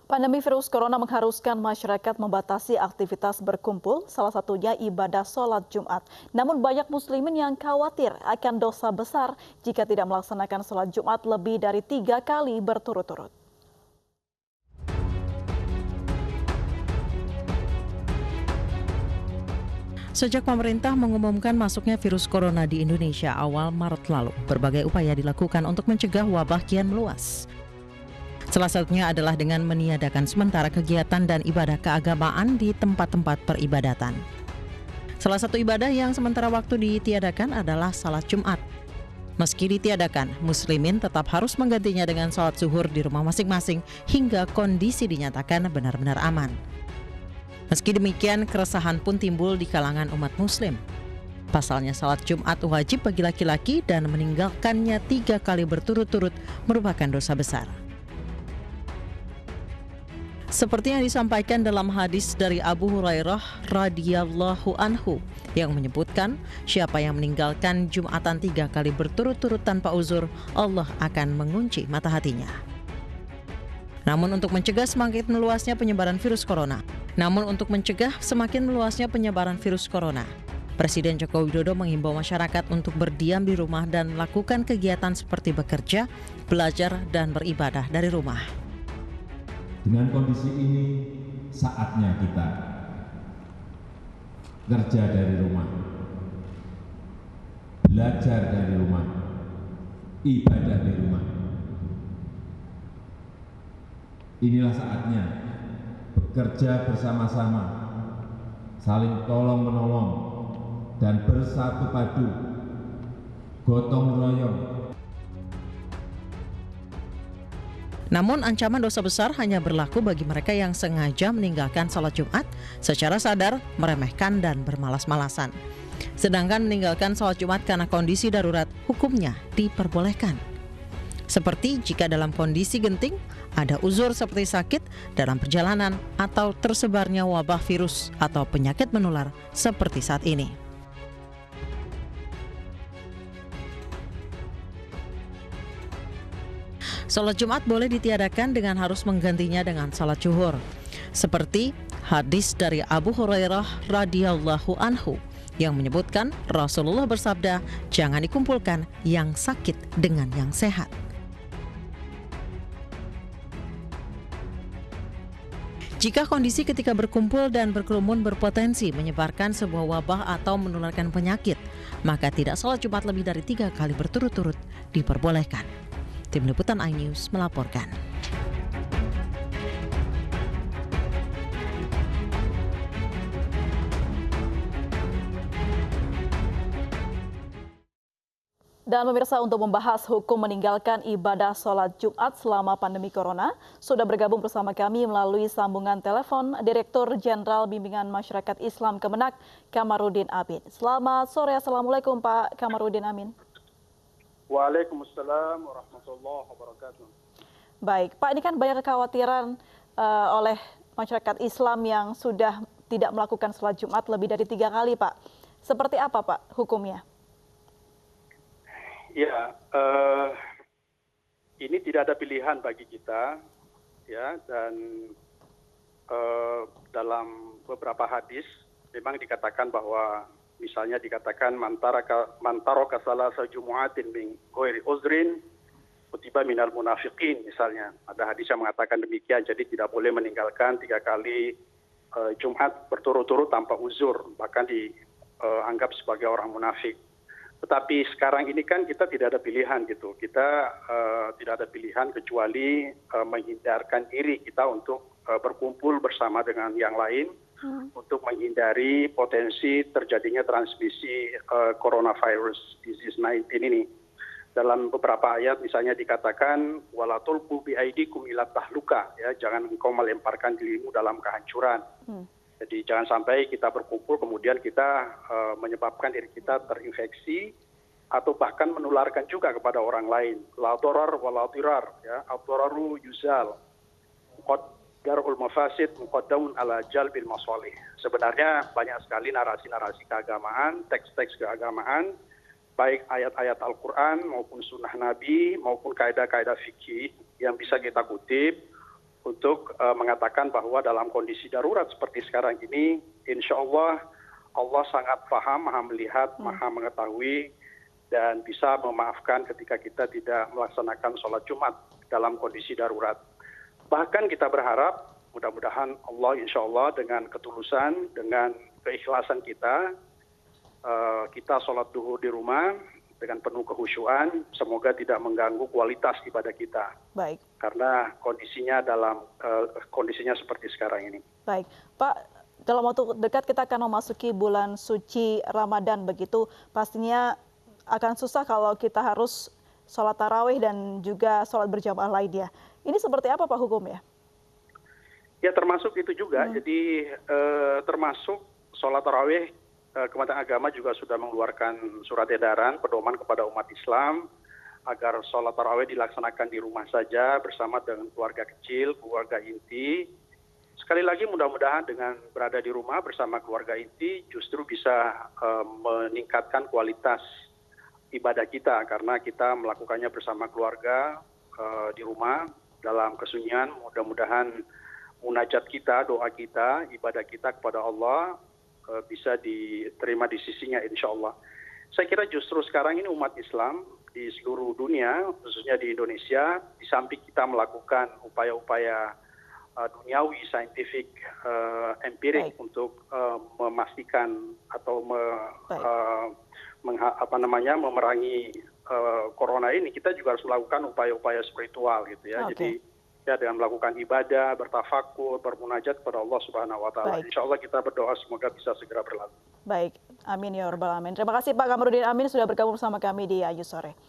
Pandemi virus corona mengharuskan masyarakat membatasi aktivitas berkumpul, salah satunya ibadah sholat Jumat. Namun banyak muslimin yang khawatir akan dosa besar jika tidak melaksanakan sholat Jumat lebih dari 3 kali berturut-turut. Sejak pemerintah mengumumkan masuknya virus corona di Indonesia awal Maret lalu, berbagai upaya dilakukan untuk mencegah wabah kian meluas. Salah satunya adalah dengan meniadakan sementara kegiatan dan ibadah keagamaan di tempat-tempat peribadatan. Salah satu ibadah yang sementara waktu ditiadakan adalah salat Jumat. Meski ditiadakan, muslimin tetap harus menggantinya dengan salat zuhur di rumah masing-masing hingga kondisi dinyatakan benar-benar aman. Meski demikian, keresahan pun timbul di kalangan umat muslim. Pasalnya salat Jumat wajib bagi laki-laki dan meninggalkannya 3 kali berturut-turut merupakan dosa besar. Seperti yang disampaikan dalam hadis dari Abu Hurairah radhiyallahu anhu yang menyebutkan, siapa yang meninggalkan Jumatan 3 kali berturut-turut tanpa uzur, Allah akan mengunci mata hatinya. Namun untuk mencegah semakin meluasnya penyebaran virus corona, Presiden Joko Widodo menghimbau masyarakat untuk berdiam di rumah dan melakukan kegiatan seperti bekerja, belajar, dan beribadah dari rumah. Dengan kondisi ini, saatnya kita kerja dari rumah, belajar dari rumah, ibadah di rumah. Inilah saatnya bekerja bersama-sama, saling tolong-menolong, dan bersatu padu, gotong royong. Namun ancaman dosa besar hanya berlaku bagi mereka yang sengaja meninggalkan salat Jumat secara sadar, meremehkan, dan bermalas-malasan. Sedangkan meninggalkan salat Jumat karena kondisi darurat, hukumnya diperbolehkan. Seperti jika dalam kondisi genting, ada uzur seperti sakit dalam perjalanan atau tersebarnya wabah virus atau penyakit menular seperti saat ini. Salat Jumat boleh ditiadakan dengan harus menggantinya dengan salat zuhur. Seperti hadis dari Abu Hurairah radhiyallahu anhu yang menyebutkan Rasulullah bersabda, jangan dikumpulkan yang sakit dengan yang sehat. Jika kondisi ketika berkumpul dan berkerumun berpotensi menyebarkan sebuah wabah atau menularkan penyakit, maka tidak salat Jumat lebih dari 3 kali berturut-turut diperbolehkan. Tim Liputan iNews melaporkan. Dan pemirsa, untuk membahas hukum meninggalkan ibadah sholat Jumat selama pandemi corona, sudah bergabung bersama kami melalui sambungan telepon Direktur Jenderal Bimbingan Masyarakat Islam Kemenak, Kamarudin Amin. Selamat sore, Assalamualaikum Pak Kamarudin Amin. Waalaikumsalam warahmatullahi wabarakatuh. Baik, Pak, ini kan banyak kekhawatiran oleh masyarakat Islam yang sudah tidak melakukan sholat Jumat lebih dari 3 kali, Pak. Seperti apa, Pak, hukumnya? Ya, ini tidak ada pilihan bagi kita, ya, dan dalam beberapa hadis memang dikatakan bahwa misalnya dikatakan mantaraka salasa jumu'atin min ghairi uzrin kutiba minal munafiqin, misalnya. Ada hadis yang mengatakan demikian, jadi tidak boleh meninggalkan 3 kali Jumat berturut-turut tanpa uzur, bahkan dianggap sebagai orang munafik. Tetapi sekarang ini kan kita tidak ada pilihan gitu. Kita tidak ada pilihan kecuali menghindarkan diri kita untuk berkumpul bersama dengan yang lain untuk menghindari potensi terjadinya transmisi coronavirus disease 19 ini. Dalam beberapa ayat misalnya dikatakan wala tulqu bi aidikum ila tahluka, ya, jangan engkau melemparkan dirimu dalam kehancuran. Jadi jangan sampai kita berkumpul kemudian kita menyebabkan diri kita terinfeksi atau bahkan menularkan juga kepada orang lain. La darar wa la dirar, ya, ad-dararu yuzal. Darul mafasid muqaddamun ala jalbil masalih. Sebenarnya banyak sekali narasi-narasi keagamaan, teks-teks keagamaan, baik ayat-ayat Al-Quran maupun sunnah Nabi maupun kaidah-kaidah fikih yang bisa kita kutip untuk mengatakan bahwa dalam kondisi darurat seperti sekarang ini, insya Allah Allah sangat paham, maha melihat, maha mengetahui, dan bisa memaafkan ketika kita tidak melaksanakan sholat Jumat dalam kondisi darurat. Bahkan kita berharap mudah-mudahan Allah insya Allah dengan ketulusan, dengan keikhlasan kita, kita sholat duhur di rumah dengan penuh kehusyuan, semoga tidak mengganggu kualitas ibadah kita. Baik. Karena kondisinya seperti sekarang ini. Baik, Pak, dalam waktu dekat kita akan memasuki bulan suci Ramadan, begitu pastinya akan susah kalau kita harus sholat tarawih dan juga sholat berjamaah lainnya. Ini seperti apa Pak hukumnya? Ya termasuk itu juga, jadi termasuk sholat tarawih, Kementerian Agama juga sudah mengeluarkan surat edaran pedoman kepada umat Islam agar sholat tarawih dilaksanakan di rumah saja bersama dengan keluarga kecil, keluarga inti. Sekali lagi mudah-mudahan dengan berada di rumah bersama keluarga inti justru bisa meningkatkan kualitas ibadah kita karena kita melakukannya bersama keluarga di rumah dalam kesunyian. Mudah-mudahan munajat kita, doa kita, ibadah kita kepada Allah bisa diterima di sisinya insya Allah. Saya kira justru sekarang ini umat Islam di seluruh dunia, khususnya di Indonesia, di samping kita melakukan upaya-upaya duniawi, saintifik, empirik untuk memastikan atau memerangi corona ini, kita juga harus melakukan upaya-upaya spiritual gitu ya. Jadi ya dengan melakukan ibadah, bertafakur, bermunajat kepada Allah Subhanahu wa taala. Insya Allah kita berdoa semoga bisa segera berlalu. Baik, amin ya rabbal alamin. Terima kasih Pak Kamarudin Amin sudah bergabung bersama kami di Ayu Sore.